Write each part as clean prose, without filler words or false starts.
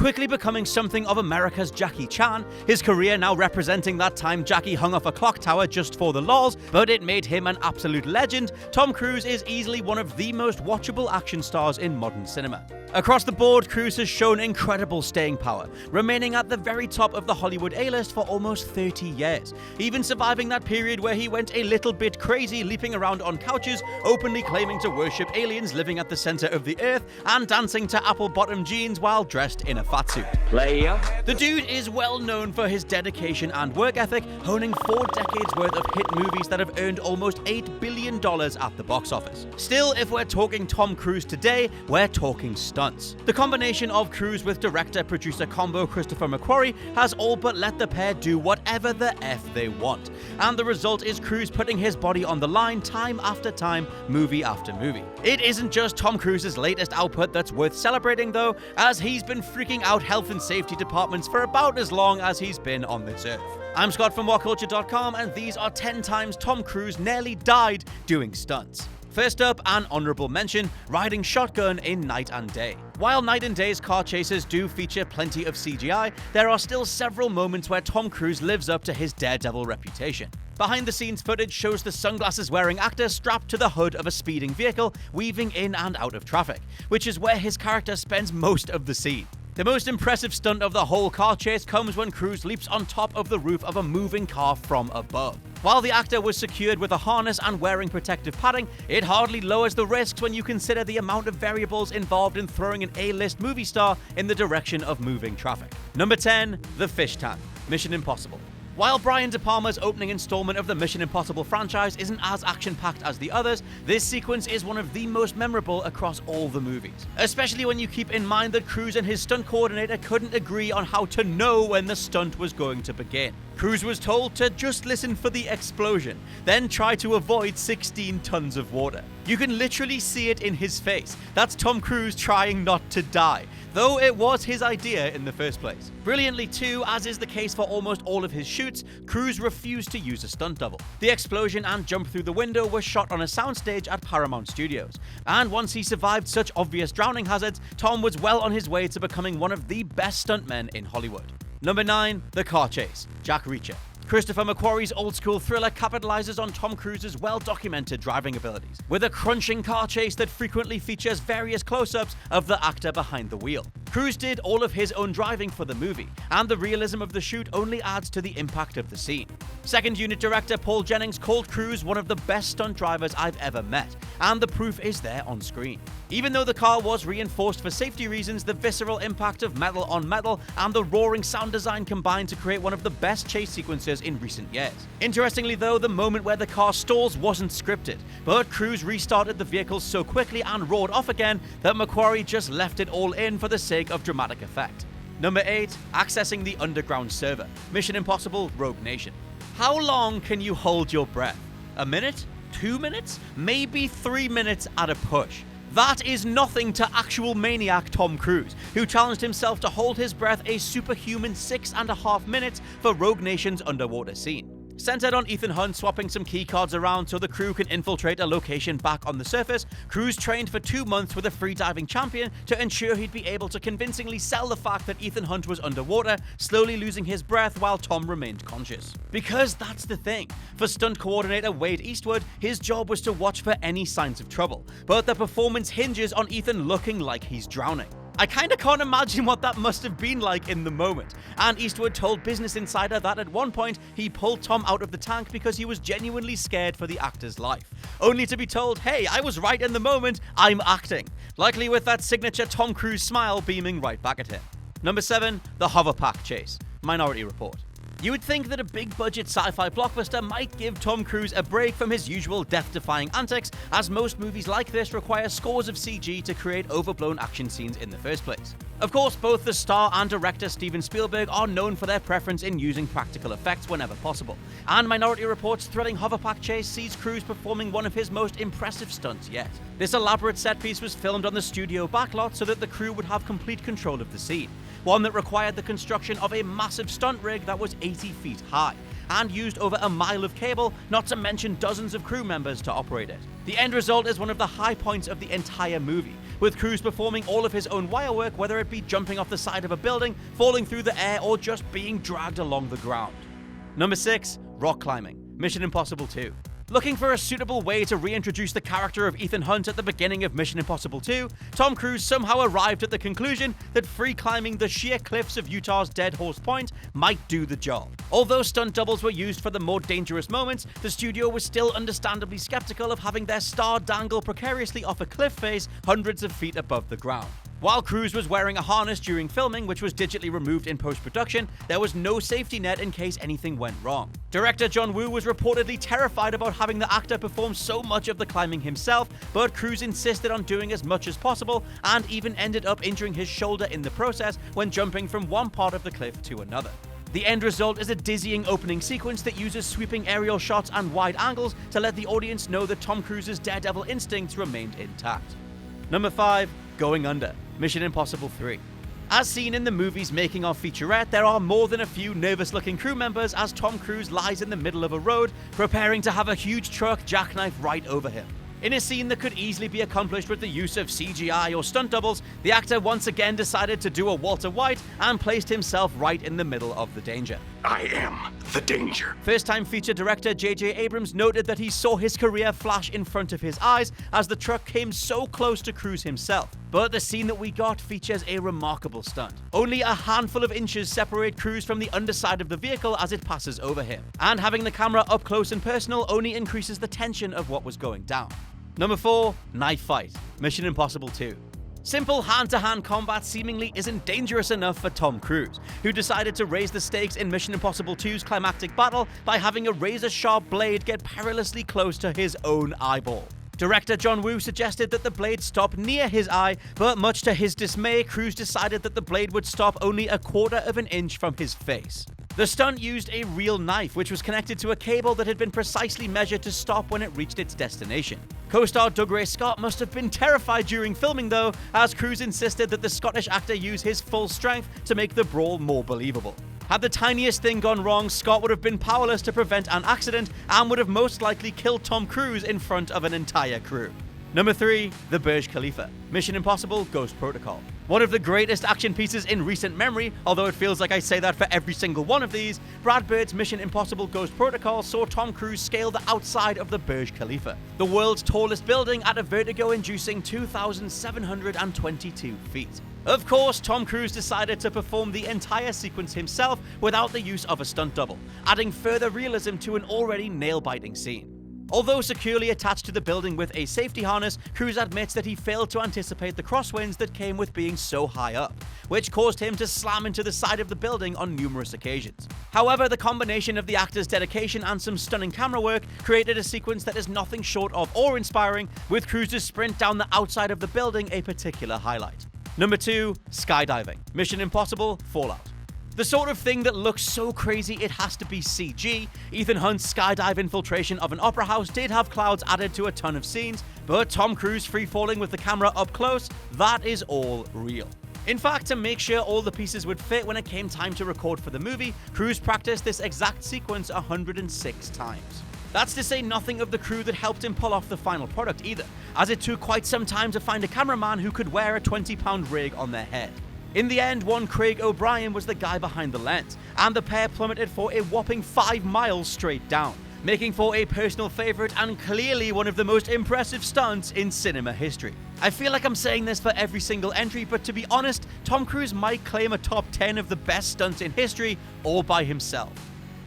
quickly becoming something of America's Jackie Chan, his career now representing that time Jackie hung off a clock tower just for the lols, but it made him an absolute legend. Tom Cruise is easily one of the most watchable action stars in modern cinema. Across the board, Cruise has shown incredible staying power, remaining at the very top of the Hollywood A-list for almost 30 years, even surviving that period where he went a little bit crazy, leaping around on couches, openly claiming to worship aliens living at the center of the earth, and dancing to apple-bottom jeans while dressed in a fatsuit. Player. The dude is well known for his dedication and work ethic, honing 4 decades worth of hit movies that have earned almost $8 billion at the box office. Still, if we're talking Tom Cruise today, we're talking stunts. The combination of Cruise with director-producer combo Christopher McQuarrie has all but let the pair do whatever the F they want. And the result is Cruise putting his body on the line time after time, movie after movie. It isn't just Tom Cruise's latest output that's worth celebrating though, as he's been freaking out health and safety departments for about as long as he's been on this earth. I'm Scott from WhatCulture.com, and these are 10 times Tom Cruise nearly died doing stunts. First up, an honorable mention, riding shotgun in Night and Day. While Night and Day's car chases do feature plenty of CGI, there are still several moments where Tom Cruise lives up to his daredevil reputation. Behind-the-scenes footage shows the sunglasses-wearing actor strapped to the hood of a speeding vehicle, weaving in and out of traffic, which is where his character spends most of the scene. The most impressive stunt of the whole car chase comes when Cruise leaps on top of the roof of a moving car from above. While the actor was secured with a harness and wearing protective padding, it hardly lowers the risks when you consider the amount of variables involved in throwing an A-list movie star in the direction of moving traffic. Number 10, the fish tank. Mission Impossible. While Brian De Palma's opening installment of the Mission Impossible franchise isn't as action-packed as the others, this sequence is one of the most memorable across all the movies. Especially when you keep in mind that Cruise and his stunt coordinator couldn't agree on how to know when the stunt was going to begin. Cruise was told to just listen for the explosion, then try to avoid 16 tons of water. You can literally see it in his face. That's Tom Cruise trying not to die, though it was his idea in the first place. Brilliantly too, as is the case for almost all of his shoots, Cruise refused to use a stunt double. The explosion and jump through the window were shot on a soundstage at Paramount Studios, and once he survived such obvious drowning hazards, Tom was well on his way to becoming one of the best stuntmen in Hollywood. Number 9, the car chase. Jack Reacher. Christopher McQuarrie's old-school thriller capitalizes on Tom Cruise's well-documented driving abilities, with a crunching car chase that frequently features various close-ups of the actor behind the wheel. Cruise did all of his own driving for the movie, and the realism of the shoot only adds to the impact of the scene. Second unit director Paul Jennings called Cruise one of the best stunt drivers I've ever met, and the proof is there on screen. Even though the car was reinforced for safety reasons, the visceral impact of metal on metal and the roaring sound design combined to create one of the best chase sequences in recent years. Interestingly though, the moment where the car stalls wasn't scripted, but Cruise restarted the vehicle so quickly and roared off again that McQuarrie just left it all in for the sake of dramatic effect. Number 8, accessing the underground server. Mission Impossible Rogue Nation. How long can you hold your breath? A minute? 2 minutes? Maybe 3 minutes at a push. That is nothing to actual maniac Tom Cruise, who challenged himself to hold his breath a superhuman 6.5 minutes for Rogue Nation's underwater scene. Centered on Ethan Hunt swapping some keycards around so the crew can infiltrate a location back on the surface, Cruise trained for 2 months with a freediving champion to ensure he'd be able to convincingly sell the fact that Ethan Hunt was underwater, slowly losing his breath while Tom remained conscious. Because that's the thing. For stunt coordinator Wade Eastwood, his job was to watch for any signs of trouble, but the performance hinges on Ethan looking like he's drowning. I kinda can't imagine what that must have been like in the moment, and Eastwood told Business Insider that at one point he pulled Tom out of the tank because he was genuinely scared for the actor's life, only to be told, hey, I was right in the moment, I'm acting, likely with that signature Tom Cruise smile beaming right back at him. Number 7, the HOVERPACK chase. Minority Report. You would think that a big-budget sci-fi blockbuster might give Tom Cruise a break from his usual death-defying antics, as most movies like this require scores of CG to create overblown action scenes in the first place. Of course, both the star and director Steven Spielberg are known for their preference in using practical effects whenever possible, and Minority Report's thrilling HOVERPACK chase sees Cruise performing one of his most impressive stunts yet. This elaborate set piece was filmed on the studio backlot so that the crew would have complete control of the scene, one that required the construction of a massive stunt rig that was 80 feet high, and used over a mile of cable, not to mention dozens of crew members to operate it. The end result is one of the high points of the entire movie, with Cruise performing all of his own wire work, whether it be jumping off the side of a building, falling through the air, or just being dragged along the ground. Number 6. Rock climbing. Mission Impossible 2. Looking for a suitable way to reintroduce the character of Ethan Hunt at the beginning of Mission Impossible 2, Tom Cruise somehow arrived at the conclusion that free climbing the sheer cliffs of Utah's Dead Horse Point might do the job. Although stunt doubles were used for the more dangerous moments, the studio was still understandably skeptical of having their star dangle precariously off a cliff face hundreds of feet above the ground. While Cruise was wearing a harness during filming, which was digitally removed in post-production, there was no safety net in case anything went wrong. Director John Woo was reportedly terrified about having the actor perform so much of the climbing himself, but Cruise insisted on doing as much as possible and even ended up injuring his shoulder in the process when jumping from one part of the cliff to another. The end result is a dizzying opening sequence that uses sweeping aerial shots and wide angles to let the audience know that Tom Cruise's daredevil instincts remained intact. Number 5. Going Under. Mission Impossible 3. As seen in the movie's making of featurette, there are more than a few nervous-looking crew members as Tom Cruise lies in the middle of a road, preparing to have a huge truck jackknife right over him. In a scene that could easily be accomplished with the use of CGI or stunt doubles, the actor once again decided to do a Walter White and placed himself right in the middle of the danger. I am the danger. First-time feature director J.J. Abrams noted that he saw his career flash in front of his eyes as the truck came so close to Cruise himself. But the scene that we got features a remarkable stunt. Only a handful of inches separate Cruise from the underside of the vehicle as it passes over him. And having the camera up close and personal only increases the tension of what was going down. Number 4. Knife Fight. Mission Impossible 2. Simple hand-to-hand combat seemingly isn't dangerous enough for Tom Cruise, who decided to raise the stakes in Mission Impossible 2's climactic battle by having a razor-sharp blade get perilously close to his own eyeball. Director John Woo suggested that the blade stop near his eye, but much to his dismay, Cruise decided that the blade would stop only a quarter of an inch from his face. The stunt used a real knife, which was connected to a cable that had been precisely measured to stop when it reached its destination. Co-star Doug Ray Scott must have been terrified during filming though, as Cruise insisted that the Scottish actor use his full strength to make the brawl more believable. Had the tiniest thing gone wrong, Scott would have been powerless to prevent an accident and would have most likely killed Tom Cruise in front of an entire crew. Number 3. The Burj Khalifa. Mission Impossible Ghost Protocol. One of the greatest action pieces in recent memory, although it feels like I say that for every single one of these, Brad Bird's Mission Impossible Ghost Protocol saw Tom Cruise scale the outside of the Burj Khalifa, the world's tallest building at a vertigo-inducing 2,722 feet. Of course, Tom Cruise decided to perform the entire sequence himself without the use of a stunt double, adding further realism to an already nail-biting scene. Although securely attached to the building with a safety harness, Cruise admits that he failed to anticipate the crosswinds that came with being so high up, which caused him to slam into the side of the building on numerous occasions. However, the combination of the actor's dedication and some stunning camera work created a sequence that is nothing short of awe-inspiring, with Cruise's sprint down the outside of the building a particular highlight. Number 2. Skydiving. Mission Impossible Fallout. The sort of thing that looks so crazy it has to be CG, Ethan Hunt's skydive infiltration of an opera house did have clouds added to a ton of scenes, but Tom Cruise free-falling with the camera up close, that is all real. In fact, to make sure all the pieces would fit when it came time to record for the movie, Cruise practiced this exact sequence 106 times. That's to say nothing of the crew that helped him pull off the final product either, as it took quite some time to find a cameraman who could wear a 20-pound rig on their head. In the end, one Craig O'Brien was the guy behind the lens, and the pair plummeted for a whopping 5 miles straight down, making for a personal favorite and clearly one of the most impressive stunts in cinema history. I feel like I'm saying this for every single entry, but to be honest, Tom Cruise might claim a top 10 of the best stunts in history all by himself.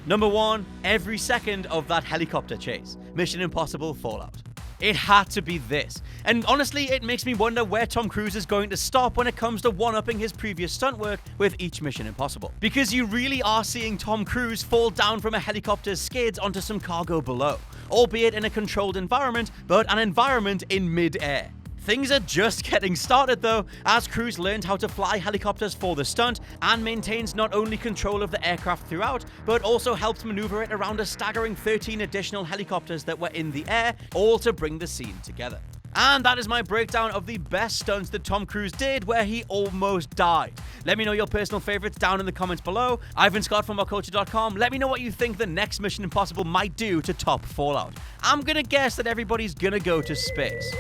Number 1, every second of that helicopter chase, Mission Impossible Fallout. It had to be this. And honestly, it makes me wonder where Tom Cruise is going to stop when it comes to one-upping his previous stunt work with each Mission Impossible. Because you really are seeing Tom Cruise fall down from a helicopter's skids onto some cargo below, albeit in a controlled environment, but an environment in mid-air. Things are just getting started though, as Cruise learned how to fly helicopters for the stunt and maintains not only control of the aircraft throughout, but also helps maneuver it around a staggering 13 additional helicopters that were in the air, all to bring the scene together. And that is my breakdown of the best stunts that Tom Cruise did where he almost died. Let me know your personal favorites down in the comments below. Ivan Scott from WhatCulture.com. Let me know what you think the next Mission Impossible might do to top Fallout. I'm gonna guess that everybody's gonna go to space.